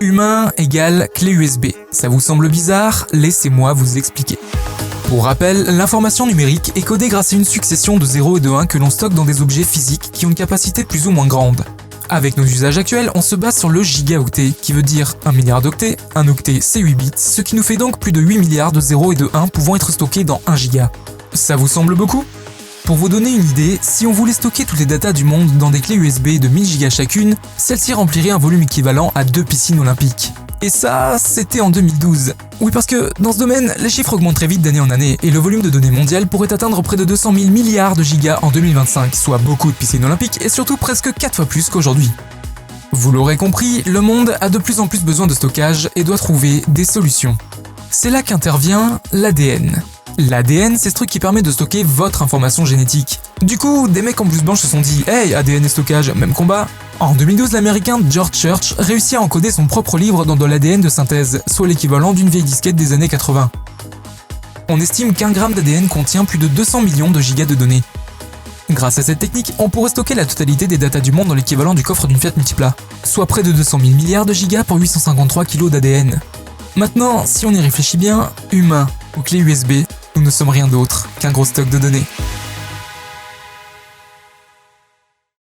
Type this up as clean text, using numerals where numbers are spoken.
Humain égale clé USB. Ça vous semble bizarre? Laissez-moi vous expliquer. Pour rappel, l'information numérique est codée grâce à une succession de 0 et de 1 que l'on stocke dans des objets physiques qui ont une capacité plus ou moins grande. Avec nos usages actuels, on se base sur le gigaoctet, qui veut dire 1 milliard d'octets. Un octet, c'est 8 bits, ce qui nous fait donc plus de 8 milliards de 0 et de 1 pouvant être stockés dans 1 giga. Ça vous semble beaucoup? Pour vous donner une idée, si on voulait stocker toutes les datas du monde dans des clés USB de 1000 gigas chacune, celles-ci rempliraient un volume équivalent à 2 piscines olympiques. Et ça, c'était en 2012. Oui, parce que dans ce domaine, les chiffres augmentent très vite d'année en année, et le volume de données mondial pourrait atteindre près de 200 000 milliards de gigas en 2025, soit beaucoup de piscines olympiques, et surtout presque 4 fois plus qu'aujourd'hui. Vous l'aurez compris, le monde a de plus en plus besoin de stockage et doit trouver des solutions. C'est là qu'intervient l'ADN. L'ADN, c'est ce truc qui permet de stocker votre information génétique. Du coup, des mecs en blouse blanche se sont dit « Hey, ADN et stockage, même combat !» En 2012, l'américain George Church réussit à encoder son propre livre dans de l'ADN de synthèse, soit l'équivalent d'une vieille disquette des années 80. On estime qu'un gramme d'ADN contient plus de 200 millions de gigas de données. Grâce à cette technique, on pourrait stocker la totalité des datas du monde dans l'équivalent du coffre d'une Fiat Multipla, soit près de 200 000 milliards de gigas pour 853 kilos d'ADN. Maintenant, si on y réfléchit bien, humain ou clé USB, nous ne sommes rien d'autre qu'un gros stock de données.